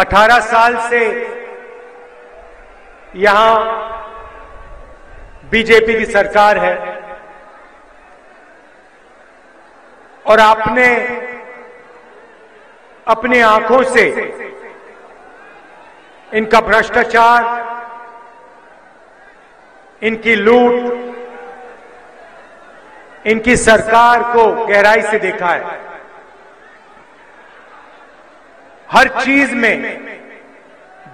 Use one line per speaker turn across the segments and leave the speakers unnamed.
18 साल से यहां बीजेपी की सरकार है और आपने अपनी आंखों से इनका भ्रष्टाचार, इनकी लूट, इनकी सरकार को गहराई से देखा है। हर चीज में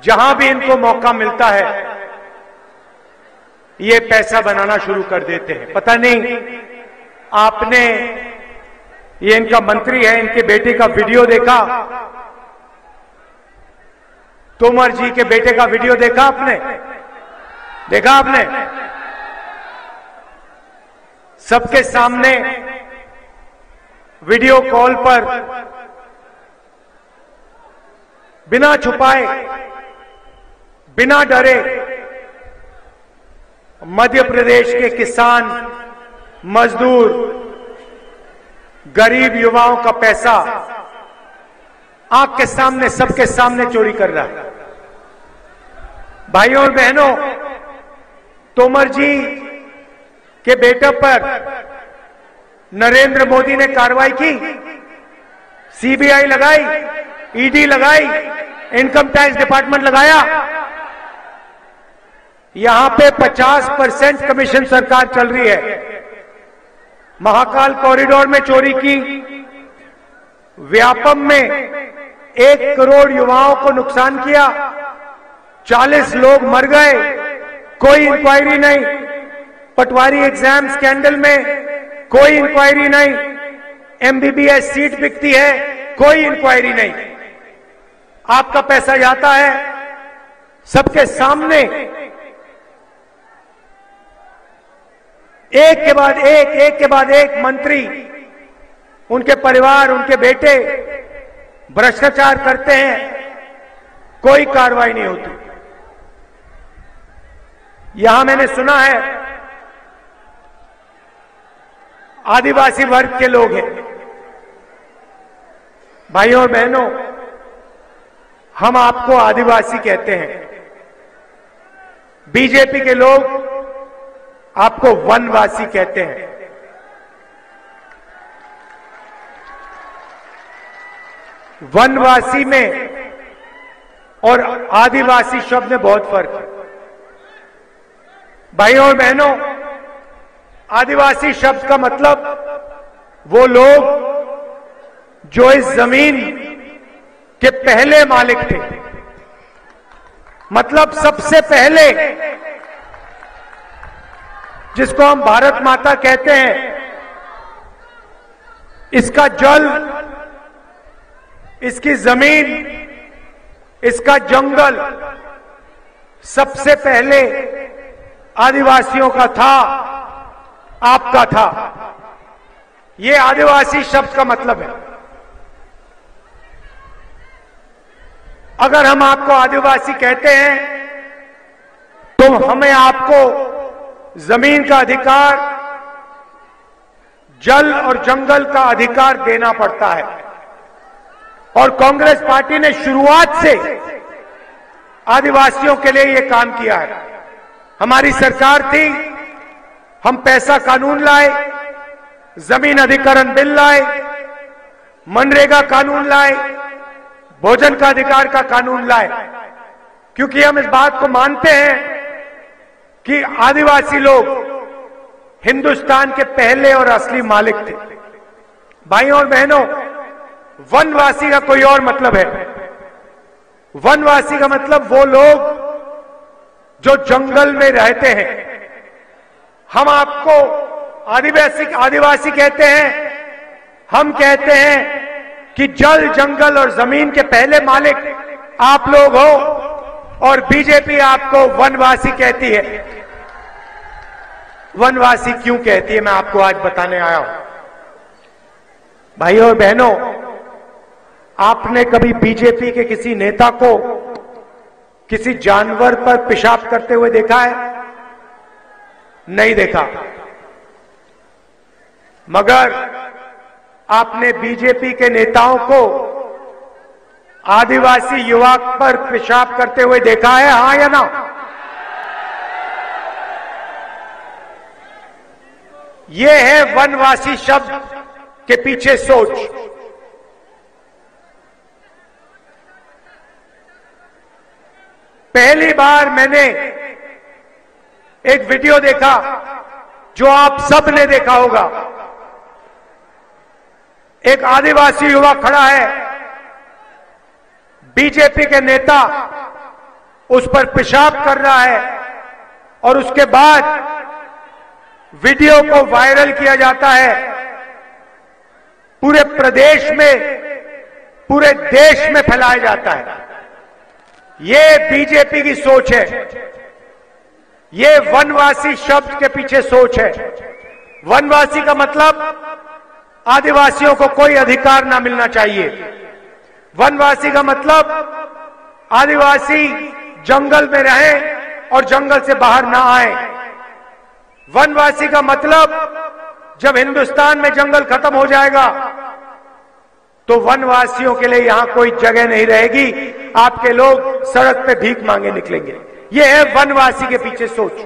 जहां भी इनको मौका मिलता है ये पैसा बनाना शुरू कर देते हैं। पता नहीं आपने, ये इनका मंत्री है, इनके बेटे का वीडियो देखा? तोमर जी के बेटे का वीडियो देखा आपने? देखा आपने? सबके सामने वीडियो कॉल पर बिना छुपाए, बिना डरे मध्य प्रदेश के किसान, मजदूर, गरीब युवाओं का पैसा आंख के सामने, सबके सामने चोरी कर रहा है। भाइयों और बहनों, तोमर जी के बेटे पर नरेंद्र मोदी ने कार्रवाई की, सीबीआई लगाई, ईडी लगाई, इनकम टैक्स डिपार्टमेंट लगाया। यहां पे 50% कमीशन सरकार चल रही है। महाकाल कॉरिडोर में चोरी की, व्यापम में 1 करोड़ युवाओं को नुकसान किया, 40 लोग मर गए, कोई इंक्वायरी नहीं। पटवारी एग्जाम स्कैंडल में कोई इंक्वायरी नहीं। एमबीबीएस सीट बिकती है, कोई इंक्वायरी नहीं। आपका पैसा जाता है सबके सामने, एक के बाद एक, एक के बाद एक मंत्री, उनके परिवार, उनके बेटे भ्रष्टाचार करते हैं, कोई कार्रवाई नहीं होती। यहां मैंने सुना है आदिवासी वर्ग के लोग हैं। भाइयों और बहनों, हम आपको आदिवासी कहते हैं, बीजेपी के लोग आपको वनवासी कहते हैं। वनवासी में और आदिवासी शब्द में बहुत फर्क है। भाइयों और बहनों, आदिवासी शब्द का मतलब वो लोग जो इस जमीन के पहले मालिक थे, मतलब सबसे पहले, जिसको हम भारत माता कहते हैं, इसका जल, इसकी जमीन, इसका जंगल सबसे पहले आदिवासियों का था, आपका था। ये आदिवासी शब्द का मतलब है। अगर हम आपको आदिवासी कहते हैं तो हमें आपको जमीन का अधिकार, जल और जंगल का अधिकार देना पड़ता है। और कांग्रेस पार्टी ने शुरुआत से आदिवासियों के लिए यह काम किया है। हमारी सरकार थी, हम पैसा कानून लाए, जमीन अधिग्रहण बिल लाए, मनरेगा कानून लाए, भोजन का अधिकार का कानून लाए, क्योंकि हम इस बात को मानते हैं कि आदिवासी लोग हिंदुस्तान के पहले और असली मालिक थे। भाइयों और बहनों, वनवासी का कोई और मतलब है। वनवासी का मतलब वो लोग जो जंगल में रहते हैं। हम आपको आदिवासी कहते हैं, हम कहते हैं कि जल, जंगल और जमीन के पहले मालिक आप लोग हो, और बीजेपी आपको वनवासी कहती है। वनवासी क्यों कहती है, मैं आपको आज बताने आया हूं। भाइयों और बहनों, आपने कभी बीजेपी के किसी नेता को किसी जानवर पर पेशाब करते हुए देखा है? नहीं देखा। मगर आपने बीजेपी के नेताओं को आदिवासी युवक पर पेशाब करते हुए देखा है, हां या ना? यह है वनवासी शब्द के पीछे सोच। पहली बार मैंने एक वीडियो देखा जो आप सब ने देखा होगा। एक आदिवासी युवक खड़ा है, बीजेपी के नेता उस पर पेशाब कर रहा है और उसके बाद वीडियो को वायरल किया जाता है। पूरे प्रदेश में, पूरे देश में फैलाया जाता है। ये बीजेपी की सोच है। ये वनवासी शब्द के पीछे सोच है। वनवासी का मतलब आदिवासियों को कोई अधिकार ना मिलना चाहिए। वनवासी का मतलब आदिवासी जंगल में रहें और जंगल से बाहर ना आए। वनवासी का मतलब जब हिंदुस्तान में जंगल खत्म हो जाएगा तो वनवासियों के लिए यहां कोई जगह नहीं रहेगी। आपके लोग सड़क पे भीख मांगे निकलेंगे। यह है वनवासी के पीछे सोच।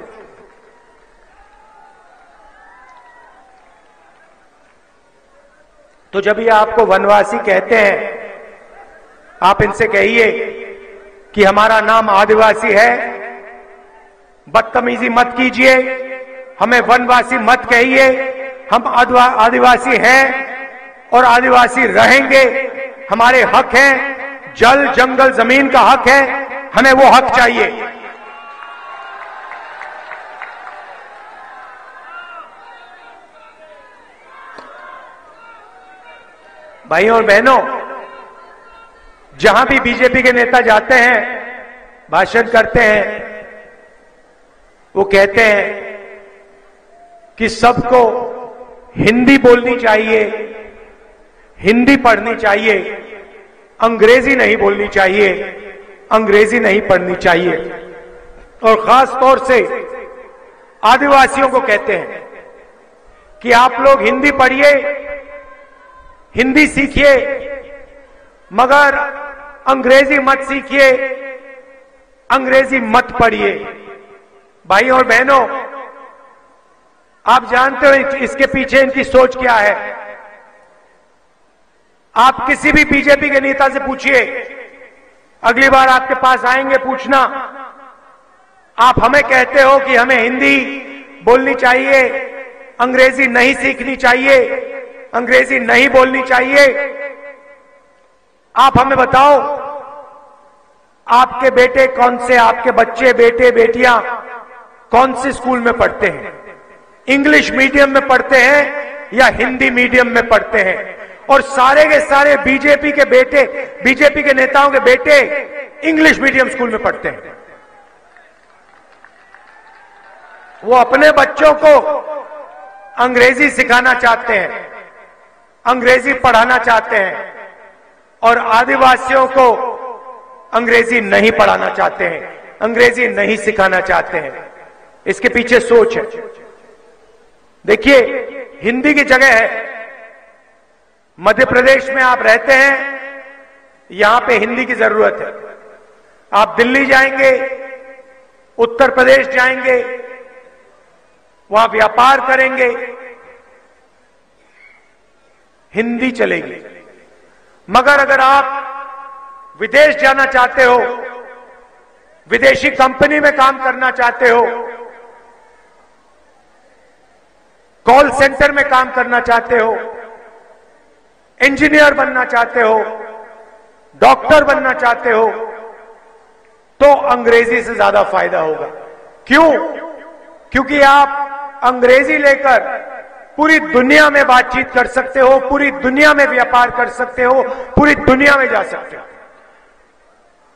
तो जब ये आपको वनवासी कहते हैं, आप इनसे कहिए कि हमारा नाम आदिवासी है, बदतमीजी मत कीजिए, हमें वनवासी मत कहिए। हम आदिवासी हैं और आदिवासी रहेंगे। हमारे हक हैं, जल जंगल जमीन का हक है, हमें वो हक चाहिए। भाइयों और बहनों, जहां भी बीजेपी के नेता जाते हैं, भाषण करते हैं, वो कहते हैं कि सबको हिंदी बोलनी चाहिए, हिंदी पढ़नी चाहिए, अंग्रेजी नहीं बोलनी चाहिए, अंग्रेजी नहीं पढ़नी चाहिए। और खास तौर से आदिवासियों को कहते हैं कि आप लोग हिंदी पढ़िए, हिंदी सीखिए, मगर अंग्रेजी मत सीखिए, अंग्रेजी मत पढ़िए। भाइयों और बहनों, आप जानते हो इसके पीछे इनकी सोच क्या है। आप किसी भी बीजेपी के नेता से पूछिए, अगली बार आपके पास आएंगे पूछना, आप हमें कहते हो कि हमें हिंदी बोलनी चाहिए, अंग्रेजी नहीं सीखनी चाहिए, अंग्रेजी नहीं बोलनी चाहिए। आप हमें बताओ, आपके बेटे कौन से, आपके बच्चे, बेटे बेटियां कौन से स्कूल में पढ़ते हैं? इंग्लिश मीडियम में पढ़ते हैं या हिंदी मीडियम में पढ़ते हैं? और सारे के सारे बीजेपी के बेटे, बीजेपी के नेताओं के बेटे इंग्लिश मीडियम स्कूल में पढ़ते हैं। वो अपने बच्चों को अंग्रेजी सिखाना चाहते हैं, अंग्रेजी पढ़ाना चाहते हैं, और आदिवासियों को अंग्रेजी नहीं पढ़ाना चाहते हैं, अंग्रेजी नहीं सिखाना चाहते हैं। इसके पीछे सोच है। देखिए, हिंदी की जगह है। मध्य प्रदेश में आप रहते हैं, यहां पे हिंदी की जरूरत है। आप दिल्ली जाएंगे, उत्तर प्रदेश जाएंगे, वहां व्यापार करेंगे, हिंदी चलेगी। मगर अगर आप विदेश जाना चाहते हो, विदेशी कंपनी में काम करना चाहते हो, कॉल सेंटर में काम करना चाहते हो, इंजीनियर बनना चाहते हो, डॉक्टर बनना चाहते हो, तो अंग्रेजी से ज्यादा फायदा होगा। क्यों? क्योंकि आप अंग्रेजी लेकर पूरी दुनिया में बातचीत कर सकते हो, पूरी दुनिया में व्यापार कर सकते हो, पूरी दुनिया में जा सकते हो।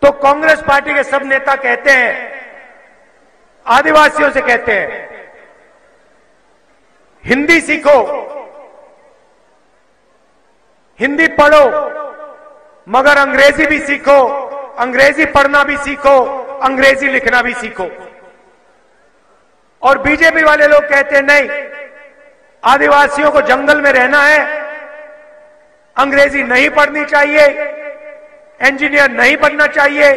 तो कांग्रेस पार्टी के सब नेता कहते हैं, आदिवासियों से कहते हैं, हिंदी सीखो, हिंदी पढ़ो, मगर अंग्रेजी भी सीखो, अंग्रेजी पढ़ना भी सीखो, अंग्रेजी लिखना भी सीखो। और बीजेपी वाले लोग कहते हैं नहीं, आदिवासियों को जंगल में रहना है, अंग्रेजी नहीं पढ़नी चाहिए, इंजीनियर नहीं बनना चाहिए,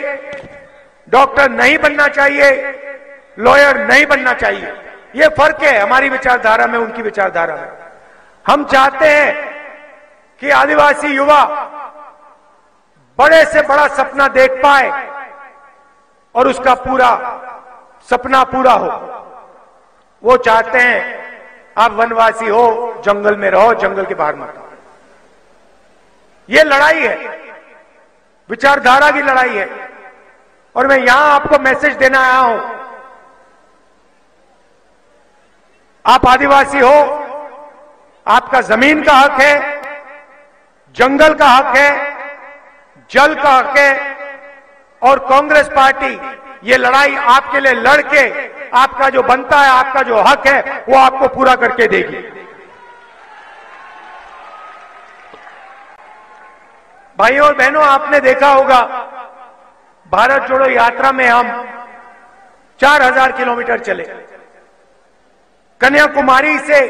डॉक्टर नहीं बनना चाहिए, लॉयर नहीं बनना चाहिए। ये फर्क है हमारी विचारधारा में, उनकी विचारधारा में। हम चाहते हैं कि आदिवासी युवा बड़े से बड़ा सपना देख पाए और उसका पूरा सपना पूरा हो। वो चाहते हैं आप वनवासी हो, जंगल में रहो, जंगल के बाहर मत आओ। ये लड़ाई है, विचारधारा की लड़ाई है। और मैं यहां आपको मैसेज देना आया हूं, आप आदिवासी हो, आपका जमीन का हक है, जंगल का हक है, जल का हक है, और कांग्रेस पार्टी ये लड़ाई आपके लिए लड़के आपका जो बनता है, आपका जो हक है, वो आपको पूरा करके देगी। भाइयों और बहनों, आपने देखा होगा भारत जोड़ो यात्रा में हम 4000 किलोमीटर चले, कन्याकुमारी से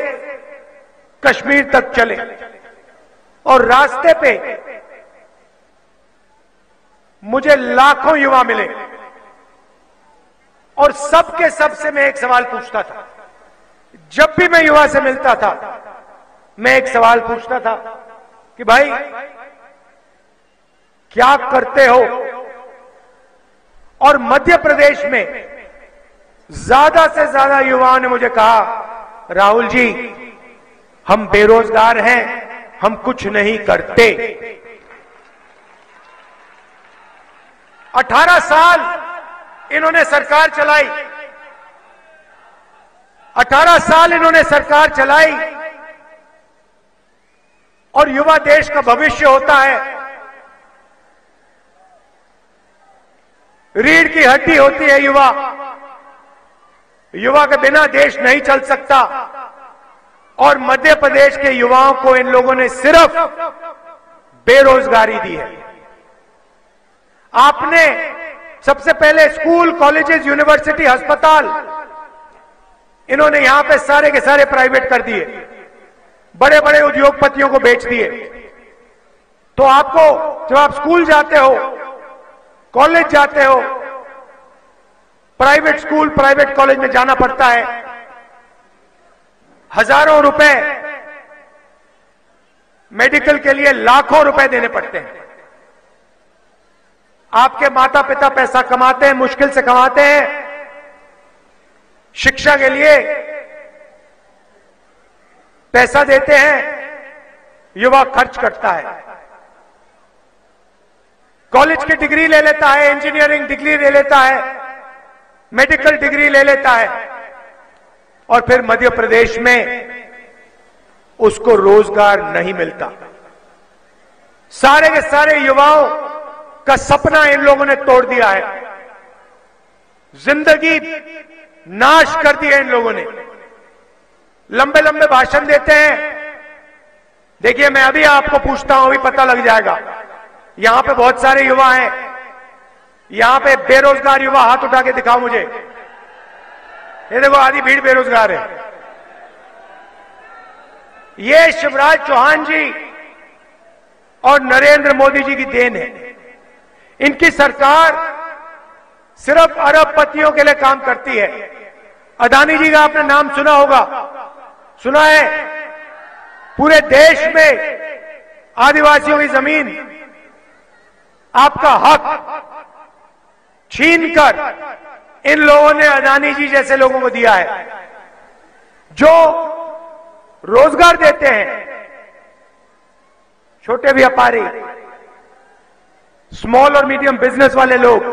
कश्मीर तक चले, और रास्ते पे मुझे लाखों युवा मिले, और सबके सबसे मैं एक सवाल पूछता था। जब भी मैं युवा से मिलता था, मैं एक सवाल पूछता था कि भाई क्या करते हो? और मध्य प्रदेश में ज्यादा से ज्यादा युवाओं ने मुझे कहा, राहुल जी हम बेरोजगार हैं, हम कुछ नहीं करते। 18 साल इन्होंने सरकार चलाई, 18 साल इन्होंने सरकार चलाई, और युवा देश का भविष्य होता है। रीढ़ की हड्डी होती है युवा, युवा के बिना देश नहीं चल सकता। और मध्य प्रदेश के युवाओं को इन लोगों ने सिर्फ बेरोजगारी दी है। आपने सबसे पहले स्कूल, कॉलेजेस, यूनिवर्सिटी, अस्पताल, इन्होंने यहां पे सारे के सारे प्राइवेट कर दिए, बड़े बड़े उद्योगपतियों को बेच दिए। तो आपको जब आप स्कूल जाते हो, कॉलेज जाते हो, प्राइवेट स्कूल, प्राइवेट कॉलेज में जाना पड़ता है, हजारों रुपए, मेडिकल के लिए लाखों रुपए देने पड़ते हैं। आपके माता पिता पैसा कमाते हैं, मुश्किल से कमाते हैं, शिक्षा के लिए पैसा देते हैं, युवा खर्च करता है, कॉलेज की डिग्री ले लेता है, इंजीनियरिंग डिग्री ले लेता है, मेडिकल डिग्री ले लेता है, और फिर मध्य प्रदेश में उसको रोजगार नहीं मिलता। सारे के सारे युवाओं का सपना इन लोगों ने तोड़ दिया है, जिंदगी नाश कर दी है इन लोगों ने। लंबे लंबे भाषण देते हैं। देखिए, मैं अभी आपको पूछता हूं, अभी पता लग जाएगा। यहां पे बहुत सारे युवा हैं, यहां पे बेरोजगार युवा हाथ उठा के दिखाओ मुझे। ये देखो, आधी भीड़ बेरोजगार है। ये शिवराज चौहान जी और नरेंद्र मोदी जी की देन है। इनकी सरकार सिर्फ अरबपतियों के लिए काम करती है। अदानी जी का आपने नाम सुना होगा, सुना है? पूरे देश में आदिवासियों की जमीन, आपका हक छीनकर इन लोगों ने अदानी जी जैसे लोगों को दिया है, जो रोजगार देते हैं। छोटे व्यापारी, स्मॉल और मीडियम बिजनेस वाले लोग,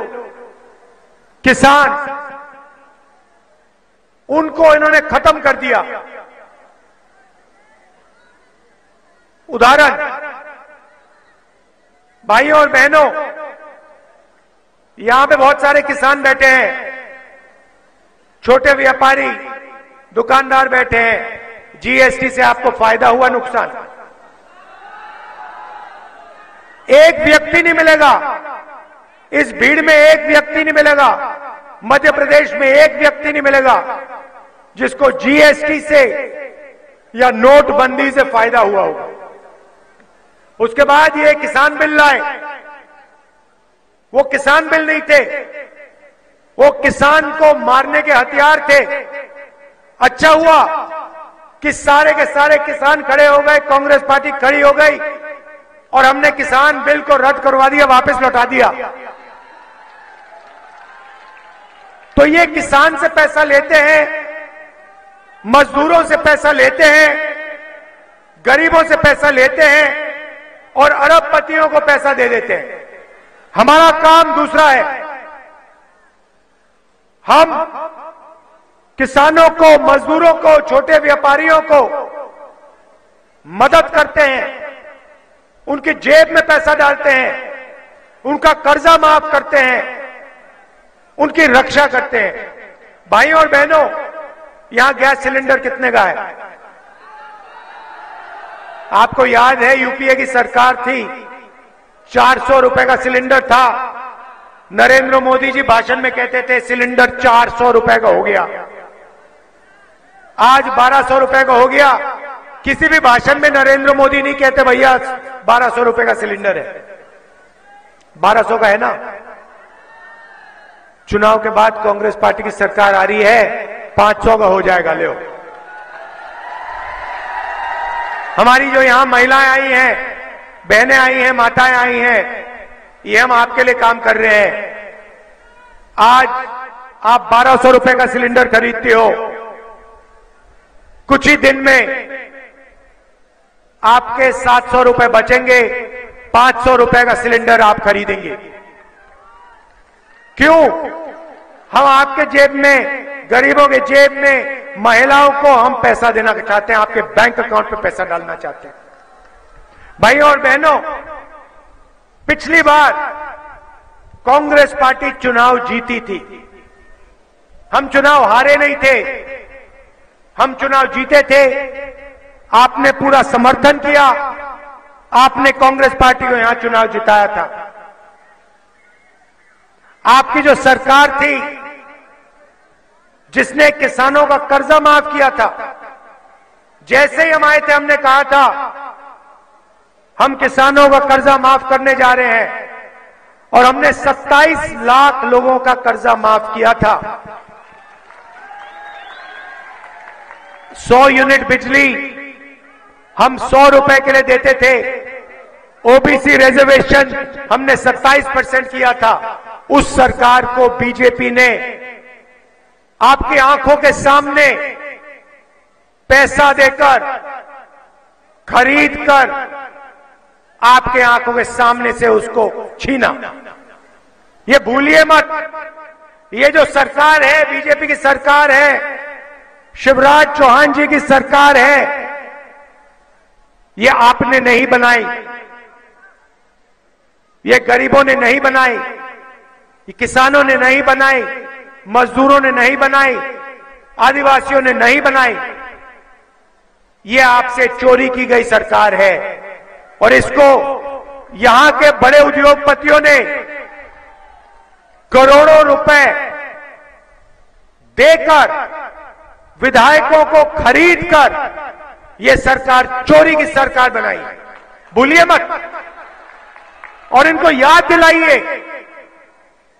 किसान, उनको इन्होंने खत्म कर दिया। उदाहरण, भाइयों और बहनों, यहां पे बहुत सारे किसान बैठे हैं, छोटे व्यापारी, दुकानदार बैठे हैं। जीएसटी से आपको फायदा हुआ, नुकसान? एक व्यक्ति नहीं मिलेगा इस भीड़ में, एक व्यक्ति नहीं मिलेगा मध्य प्रदेश में, एक व्यक्ति नहीं मिलेगा जिसको जीएसटी से या नोटबंदी से फायदा हुआ होगा। उसके बाद ये किसान बिल लाए, वो किसान बिल नहीं थे, वो किसान को मारने के हथियार थे। अच्छा हुआ कि सारे के सारे किसान खड़े हो गए, कांग्रेस पार्टी खड़ी हो गई और हमने किसान बिल को रद्द करवा दिया, वापस लौटा दिया। तो ये किसान से पैसा लेते हैं, मजदूरों से पैसा लेते हैं, गरीबों से पैसा लेते हैं और अरबपतियों को पैसा दे देते हैं। हमारा काम दूसरा है। हम किसानों को, मजदूरों को, छोटे व्यापारियों को मदद करते हैं, उनकी जेब में पैसा डालते हैं, उनका कर्जा माफ करते हैं, उनकी रक्षा करते हैं। भाइयों और बहनों, यहां गैस सिलेंडर कितने का है? आपको याद है, यूपीए की सरकार थी, 400 रुपए का सिलेंडर था। नरेंद्र मोदी जी भाषण में कहते थे सिलेंडर 400 रुपए का हो गया, आज 1200 रुपए का हो गया। किसी भी भाषण में नरेंद्र मोदी नहीं कहते भैया 1200 रुपए का सिलेंडर है। 1200 का है ना। चुनाव के बाद कांग्रेस पार्टी की सरकार आ रही है, 500 का हो जाएगा। ले हमारी जो यहां महिलाएं आई हैं, बहनें आई हैं, माताएं आई हैं, ये हम आपके लिए काम कर रहे हैं। आज आप 1200 रुपए का सिलेंडर खरीदते हो, कुछ ही दिन में आपके 700 रुपए बचेंगे, 500 रुपए का सिलेंडर आप खरीदेंगे। क्यों? हम आपके जेब में, गरीबों के जेब में, महिलाओं को हम पैसा देना चाहते हैं, आपके बैंक अकाउंट पे पैसा डालना चाहते हैं। भाइयों और बहनों, पिछली बार कांग्रेस पार्टी चुनाव जीती थी, हम चुनाव हारे नहीं थे, हम चुनाव जीते थे। आपने पूरा समर्थन किया, आपने कांग्रेस पार्टी को यहां चुनाव जिताया था। आपकी जो सरकार थी, जिसने किसानों का कर्जा माफ किया था, जैसे ही हम आए थे हमने कहा था हम किसानों का कर्जा माफ करने जा रहे हैं, और हमने 27 लाख लोगों का कर्जा माफ किया था। 100 यूनिट बिजली हम 100 रुपए के लिए देते थे। ओबीसी रिजर्वेशन हमने 27% किया था। उस सरकार को बीजेपी ने आपकी आंखों के सामने पैसा देकर, खरीदकर, आपके आंखों के सामने से उसको छीना। ये भूलिए मत, ये जो सरकार है, बीजेपी की सरकार है, शिवराज चौहान जी की सरकार है, ये आपने नहीं बनाई, ये गरीबों ने नहीं बनाई, ये किसानों ने नहीं बनाई, मजदूरों ने नहीं बनाई, आदिवासियों ने नहीं बनाई। ये आपसे चोरी की गई सरकार है और इसको यहां के बड़े उद्योगपतियों ने करोड़ों रुपए देकर, विधायकों को खरीदकर ये सरकार चोरी की सरकार बनाई। भूलिए मत और इनको याद दिलाइए।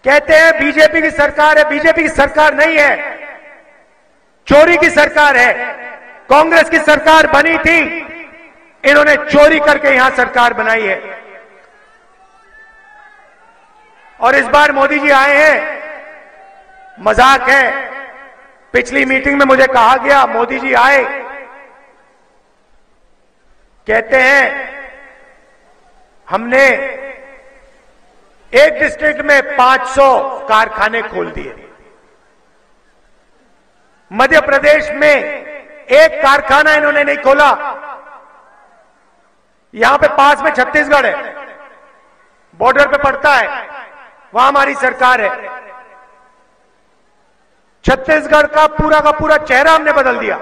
कहते हैं बीजेपी की सरकार है, बीजेपी की सरकार नहीं है, चोरी की सरकार है। कांग्रेस की सरकार बनी थी, इन्होंने चोरी करके यहां सरकार बनाई है। और इस बार मोदी जी आए हैं, मजाक है। पिछली मीटिंग में मुझे कहा गया, मोदी जी आए, कहते हैं हमने एक डिस्ट्रिक्ट में 500 कारखाने खोल दिए। मध्य प्रदेश में एक कारखाना इन्होंने नहीं खोला। यहां पे पास में छत्तीसगढ़ है, बॉर्डर पे पड़ता है, वहां हमारी सरकार है। छत्तीसगढ़ का पूरा चेहरा हमने बदल दिया।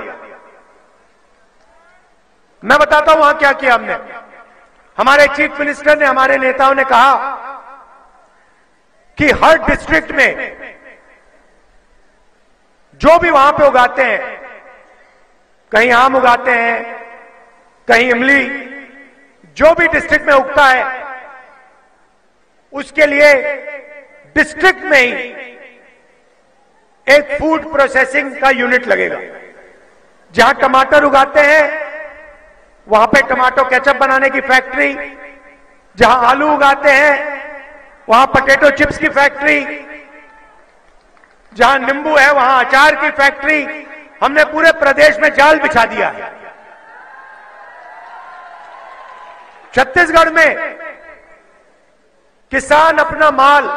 मैं बताता हूं वहां क्या किया हमने। हमारे चीफ मिनिस्टर ने, हमारे नेताओं ने कहा कि हर डिस्ट्रिक्ट में जो भी वहां पे उगाते हैं, कहीं आम उगाते हैं, कहीं इमली, जो भी डिस्ट्रिक्ट में उगता है, उसके लिए डिस्ट्रिक्ट में ही एक फूड प्रोसेसिंग का यूनिट लगेगा। जहां टमाटर उगाते हैं वहां पे टमाटो केचप बनाने की फैक्ट्री, जहां आलू उगाते हैं वहां पोटैटो चिप्स की फैक्ट्री, जहां नींबू है वहां अचार की फैक्ट्री। हमने पूरे प्रदेश में जाल बिछा दिया है। छत्तीसगढ़ में किसान अपना माल,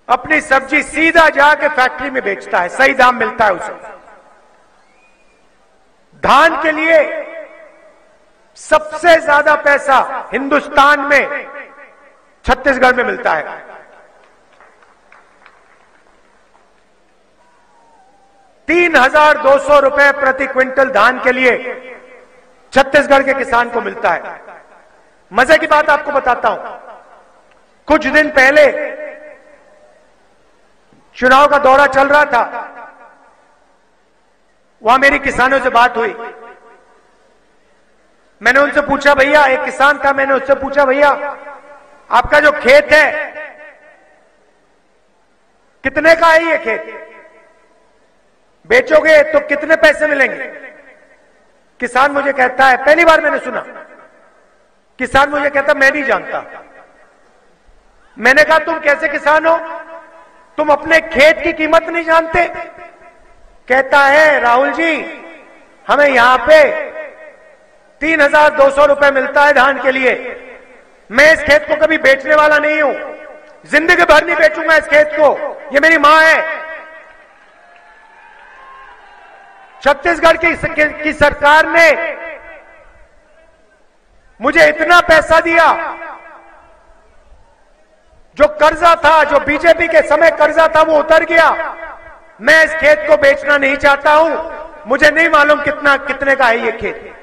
अपनी सब्जी सीधा जाके फैक्ट्री में बेचता है, सही दाम मिलता है उसे। धान के लिए सबसे ज्यादा पैसा हिंदुस्तान में छत्तीसगढ़ में मिलता है। ₹3,200 प्रति क्विंटल धान के लिए छत्तीसगढ़ के किसान को मिलता है। मजे की बात आपको बताता हूं, कुछ दिन पहले चुनाव का दौरा चल रहा था, वहां मेरी किसानों से बात हुई। मैंने उनसे पूछा, भैया, एक किसान था, मैंने उससे पूछा, भैया आपका जो खेत है कितने का है ये खेत? बेचोगे तो कितने पैसे मिलेंगे? किसान मुझे कहता है, पहली बार मैंने सुना, किसान मुझे कहता मैं नहीं जानता। मैंने कहा तुम कैसे किसान हो, तुम अपने खेत की कीमत नहीं जानते? कहता है, राहुल जी हमें यहां पे ₹3,200 मिलता है धान के लिए। मैं इस खेत को कभी बेचने वाला नहीं हूं, जिंदगी भर नहीं बेचूंगा इस खेत को, ये मेरी मां है। छत्तीसगढ़ की सरकार ने मुझे इतना पैसा दिया, जो कर्जा था, जो बीजेपी के समय कर्जा था, वो उतर गया। मैं इस खेत को बेचना नहीं चाहता हूं, मुझे नहीं मालूम कितने का है ये खेत।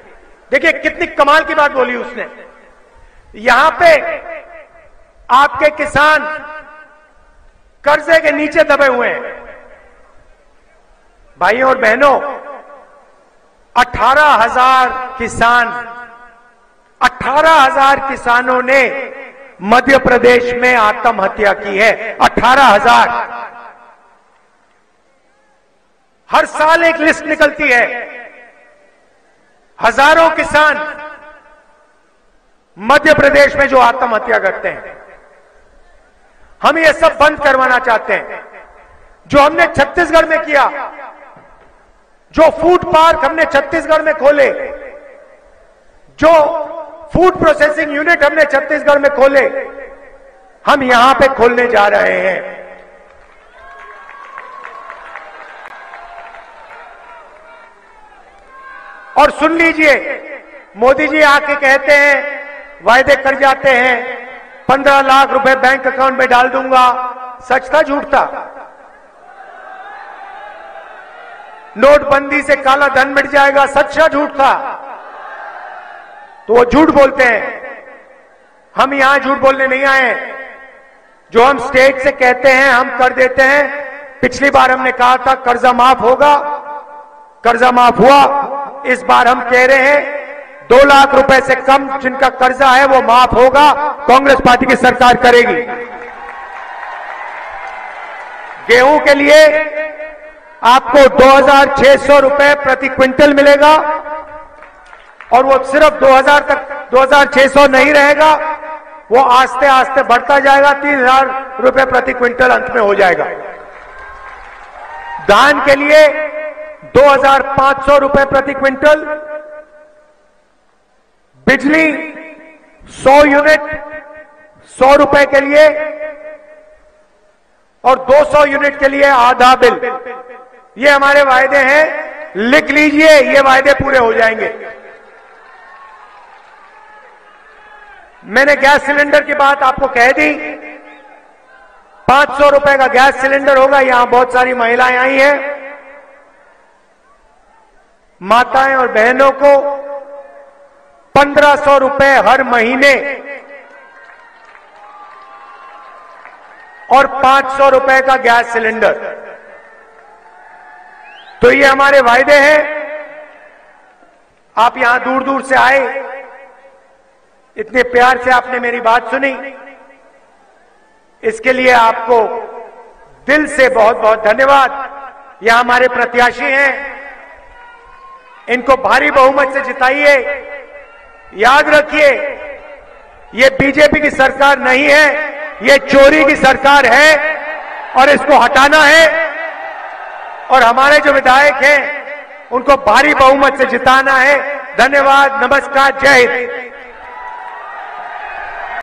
देखिए कितनी कमाल की बात बोली उसने। यहां पे आपके किसान कर्जे के नीचे दबे हुए हैं। भाइयों और बहनों, 18,000 किसानों ने मध्य प्रदेश में आत्महत्या की है। 18,000। हर साल एक लिस्ट निकलती है, हजारों किसान मध्य प्रदेश में जो आत्महत्या करते हैं। हम ये सब बंद करवाना चाहते हैं। जो हमने छत्तीसगढ़ में किया, जो फूड पार्क हमने छत्तीसगढ़ में खोले, जो फूड प्रोसेसिंग यूनिट हमने छत्तीसगढ़ में खोले, हम यहां पे खोलने जा रहे हैं। और सुन लीजिए, मोदी जी आके कहते हैं, वायदे कर जाते हैं, 15 लाख रुपए बैंक अकाउंट में डाल दूंगा। सच था झूठ था? नोटबंदी से काला धन मिट जाएगा, सच था झूठ था? तो वो झूठ बोलते हैं। हम यहां झूठ बोलने नहीं आए। जो हम स्टेट से कहते हैं हम कर देते हैं। पिछली बार हमने कहा था कर्जा माफ होगा, कर्जा माफ हुआ। इस बार हम कह रहे हैं 2 लाख रुपए से कम जिनका कर्जा है वो माफ होगा, कांग्रेस पार्टी की सरकार करेगी। गेहूं के लिए आपको 2,600 रुपए प्रति क्विंटल मिलेगा, और वो सिर्फ 2,000 तक, 2,600 नहीं रहेगा, वो आस्ते आस्ते बढ़ता जाएगा, 3,000 रुपए प्रति क्विंटल अंत में हो जाएगा। धान के लिए 2,500 रुपए प्रति क्विंटल। बिजली 100 यूनिट 100 रुपए के लिए, और 200 यूनिट के लिए आधा बिल। ये हमारे वायदे हैं, लिख लीजिए, ये वायदे पूरे हो जाएंगे। मैंने गैस सिलेंडर की बात आपको कह दी। 500 रुपए का गैस सिलेंडर होगा। यहां बहुत सारी महिलाएं आई हैं। माताएं और बहनों को 1,500 रुपए हर महीने और 500 रुपए का गैस सिलेंडर। तो ये हमारे वायदे हैं। आप यहां दूर दूर से आए, इतने प्यार से आपने मेरी बात सुनी। इसके लिए आपको दिल से बहुत बहुत धन्यवाद। यह हमारे प्रत्याशी हैं, इनको भारी बहुमत से जिताइए। याद रखिए, ये बीजेपी की सरकार नहीं है, ये चोरी की सरकार है और इसको हटाना है। और हमारे जो विधायक हैं उनको भारी बहुमत से जिताना है। धन्यवाद, नमस्कार, जय हिंद।